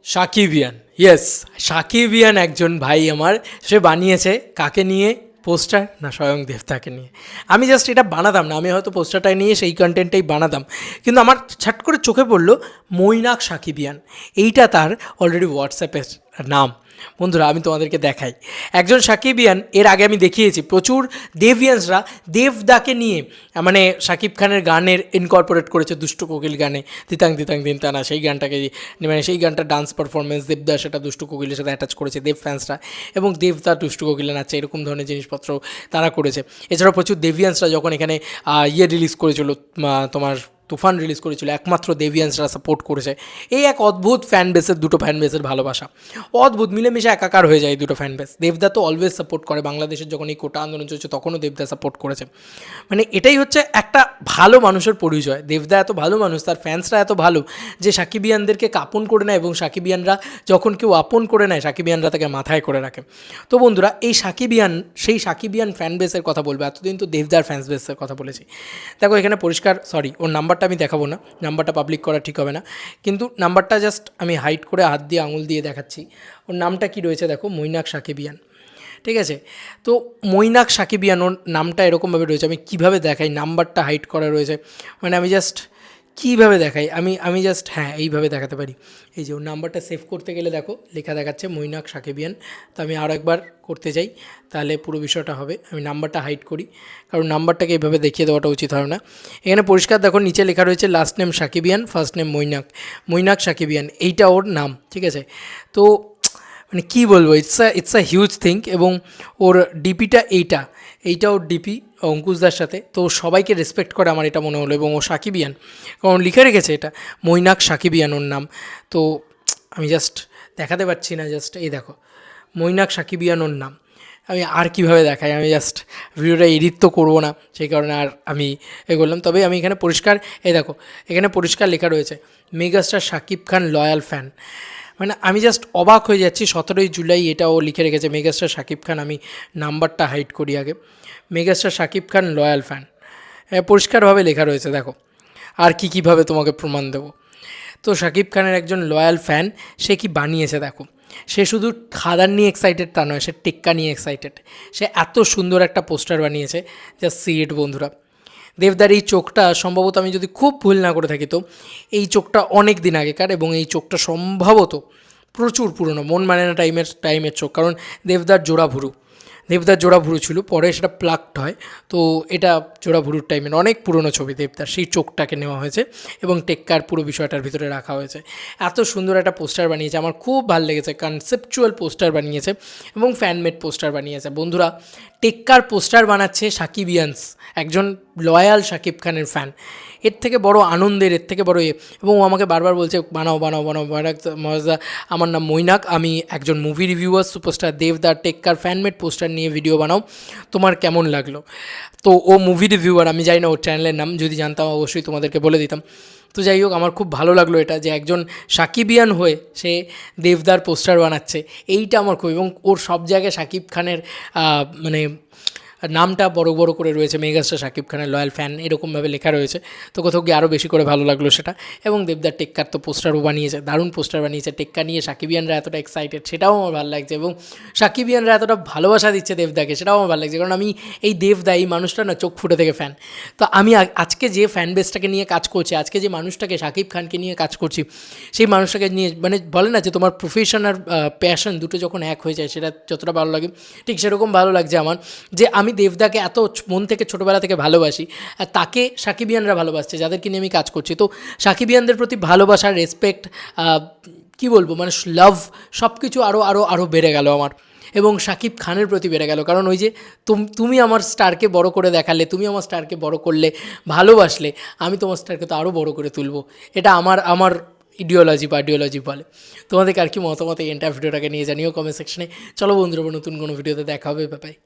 সাকিবিয়ান, yes, সাকিবিয়ান একজন ভাই আমার, সে বানিয়েছে কাকে নিয়ে পোস্টার না স্বয়ং দেবতাকে নিয়ে। আমি জাস্ট এটা বানাতাম না, আমি হয়তো পোস্টারটা নিয়ে সেই কন্টেন্টটাই বানাতাম, কিন্তু আমার ছাট করে চোখে পড়লো মৈনাক সাকিবিয়ান, এইটা তার অলরেডি হোয়াটসঅ্যাপের নাম। বন্ধুরা আমি তোমাদেরকে দেখাই, একজন সাকিবিয়ান, এর আগে আমি দেখিয়েছি প্রচুর দেভিয়ান্সরা দেবদাকে নিয়ে মানে শাকিব খানের গানের ইনকর্পোরেট করেছে দুষ্টু কোকিল গানে, তিতাং তিতাং দিন তানা, সেই গানটাকে মানে সেই গানটা ডান্স পারফরমেন্স দেবদা সেটা দুষ্টু কোকিলের সাথে অ্যাটাচ করেছে দেব ফ্যান্সরা, এবং দেবদা দুষ্টু কোকিলে নাচছে এরকম ধরনের জিনিসপত্র তারা করেছে। এছাড়াও প্রচুর দেভিয়ান্সরা যখন এখানে রিলিজ করেছিল, তোমার তুফান রিলিজ করেছিল, একমাত্র দেভিয়ান্সরা সাপোর্ট করেছে। এই এক অদ্ভুত ফ্যান বেসের, দুটো ফ্যান বেসের ভালোবাসা অদ্ভুত, মিলেমিশে একাকার হয়ে যায় এই দুটো ফ্যান বেস। দেবদা তো অলওয়েজ সাপোর্ট করে, বাংলাদেশের যখন এই কোটা আন্দোলন চলছে তখনও দেবদা সাপোর্ট করেছে। মানে এটাই হচ্ছে একটা ভালো মানুষের পরিচয়। দেবদা এত ভালো মানুষ, তার ফ্যান্সরা এত ভালো যে সাকিবিয়ানদেরকে আপন করে নেয়, এবং সাকিবিয়ানরা যখন কেউ আপন করে নেয় সাকিবিয়ানরা তাকে মাথায় করে রাখে। তো বন্ধুরা এই সাকিবিয়ান, সেই সাকিবিয়ান ফ্যান বেসের কথা বলবো, এতদিন তো দেবদার ফ্যান বেসের কথা বলেছি। দেখো এখানে পরিষ্কার, সরি ওর নাম্বারটা আমি দেখাবো না, নাম্বারটা পাবলিক করা ঠিক হবে না, কিন্তু নাম্বারটা জাস্ট আমি হাইড করে হাত দিয়ে আঙুল দিয়ে দেখাচ্ছি। ওর নামটা কি রয়েছে দেখো, মৈনাক সাকিবিয়ান, ঠিক আছে? তো মৈনাক সাকিবিয়ান ওর নামটা এরকমভাবে রয়েছে। আমি কীভাবে দেখাই, নাম্বারটা হাইড করা রয়েছে, মানে আমি জাস্ট কীভাবে দেখাই, আমি জাস্ট হ্যাঁ এইভাবে দেখাতে পারি। এই যে ওর নাম্বারটা সেভ করতে গেলে দেখো লেখা দেখাচ্ছে মৈনাক সাকিবিয়ান। তো আমি আরও একবার করতে চাই, তাহলে পুরো বিষয়টা হবে। আমি নাম্বারটা হাইড করি, কারণ নাম্বারটাকে এইভাবে দেখিয়ে দেওয়াটা উচিত হবে না। এখানে পরিষ্কার দেখো নিচে লেখা রয়েছে লাস্ট নেম সাকিবিয়ান, ফার্স্ট নেম মৈনাক, মৈনাক সাকিবিয়ান, এইটা ওর নাম, ঠিক আছে? তো মানে কী বলবো, ইটস আ হিউজ থিং। এবং ওর ডিপিটা এইটা ওর ডিপি অঙ্কুশদার সাথে, তো সবাইকে রেসপেক্ট করে আমার এটা মনে হলো। এবং ও সাকিবিয়ান, কারণ লিখে রেখেছে এটা মৈনাক সাকিবিয়ান ওর নাম। তো আমি জাস্ট দেখাতে পারছি না, জাস্ট এই দেখো মৈনাক সাকিবিয়ান ওর নাম। আমি আর কীভাবে দেখাই, আমি জাস্ট ভিডিওটা এডিট তো করবো না, সেই কারণে আর আমি এ করলাম। তবে আমি এখানে পরিষ্কার, এই দেখো এখানে পরিষ্কার লেখা রয়েছে megastar Shakib Khan loyal fan. মানে আমি জাস্ট অবাক হয়ে যাচ্ছি, 17ই জুলাই এটাও লিখে রেখেছে মেগাস্টার শাকিব খান। আমি নাম্বারটা হাইড করি আগে, megastar Shakib Khan loyal fan, পরিষ্কারভাবে লেখা রয়েছে দেখো। আর কীভাবে তোমাকে প্রমাণ দেবো? তো শাকিব খানের একজন লয়াল ফ্যান, সে কি বানিয়েছে দেখো। সে শুধু খাদান নিয়ে এক্সাইটেড তা নয়, সে টেক্কা নিয়ে এক্সাইটেড। সে এত সুন্দর একটা পোস্টার বানিয়েছে, জাস্ট সি ইট বন্ধুরা। দেবদার এই চোখটা সম্ভবত, আমি যদি খুব ভুল না করে থাকি, তো এই চোখটা অনেক দিন আগেকার, এবং এই চোখটা সম্ভবত প্রচুর পুরনো, মন মানে না টাইমের চোখ, কারণ দেবদার জোড়া ভুরু ছিল, পরে সেটা প্লাকড হয়। তো এটা জোড়া ভুরুর টাইমের অনেক পুরনো ছবি দেবদার, সেই চোখটাকে নেওয়া হয়েছে এবং টেক্কার পুরো বিষয়টার ভিতরে রাখা হয়েছে। এত সুন্দর একটা পোস্টার বানিয়েছে, আমার খুব ভালো লেগেছে। কনসেপচুয়াল পোস্টার বানিয়েছে এবং ফ্যানমেড পোস্টার বানিয়েছে। বন্ধুরা টেক্কার পোস্টার বানাচ্ছে সাকিবিয়ান্স, একজন লয়াল শাকিব খানের ফ্যান। এর থেকে বড় আনন্দের, এর থেকে বড় এবং ও আমাকে বারবার বলছে বানাও মজা। আমার নাম মৈনাক, আমি একজন মুভি রিভিউয়ার, সুপারস্টার দেবদার টেক্কার ফ্যানমেড পোস্টার নিয়ে ভিডিও বানাও, তোমার কেমন লাগলো? তো ও মুভি রিভিউয়ার, আমি জানি না ওর চ্যানেলের নাম, যদি জানতাম অবশ্যই তোমাদেরকে বলে দিতাম। তো যাই হোক, আমার খুব ভালো লাগলো এটা, যে একজন সাকিবিয়ান হয়ে সে দেবদার পোস্টার বানাচ্ছে, এইটা আমার খুব, এবং ওর সব জায়গায় শাকিব খানের মানে নামটা বড় করে রয়েছে, মেগাস্টার শাকিব খানের লয়াল ফ্যান এরকমভাবে লেখা রয়েছে। তো কোথাও গিয়ে আরও বেশি করে ভালো লাগলো সেটা। এবং দেবদার টেক্কার তো পোস্টারও বানিয়েছে, দারুণ পোস্টার বানিয়েছে। টেক্কা নিয়ে সাকিবিয়ানরা এতটা এক্সাইটেড, সেটাও আমার ভালো লাগছে, এবং সাকিবিয়ানরা এতটা ভালোবাসা দিচ্ছে দেবদাকে, সেটাও আমার ভালো লাগছে। কারণ আমি এই দেবদা, এই মানুষটা না চোখ ফুটে থেকে ফ্যান। তো আমি আজকে যে ফ্যান বেসটাকে নিয়ে কাজ করছি, আজকে যে মানুষটাকে শাকিব খানকে নিয়ে কাজ করছি, সেই মানুষটাকে নিয়ে, মানে বলে না যে তোমার প্রফেশন আর প্যাশন দুটো যখন এক হয়ে যায় সেটা যতটা ভালো লাগে, ঠিক সেরকম ভালো লাগছে আমার, যে আমি দেবদাকে এত মন থেকে ছোটোবেলা থেকে ভালোবাসি, আর তাকে সাকিবিয়ানরা ভালোবাসছে, যাদেরকে নিয়ে আমি কাজ করছি। তো সাকিবিয়ানদের প্রতি ভালোবাসা, রেসপেক্ট, কী বলবো, মানে লাভ, সব কিছু আরও বেড়ে গেল আমার, এবং শাকিব খানের প্রতি বেড়ে গেল। কারণ ওই যে তুমি আমার স্টারকে বড় করে দেখালে, তুমি আমার স্টারকে বড় করলে, ভালোবাসলে, আমি তোমার স্টারকে তো আরও বড় করে তুলবো। এটা আমার আইডিওলজি বলে। তোমাদেরকে আর কি মতামত এই এন্টার ভিডিওটাকে নিয়ে জানিও কমেন্ট সেকশনে। চলো বন্ধুরা, নতুন কোনো ভিডিওতে দেখা হবে, বাই।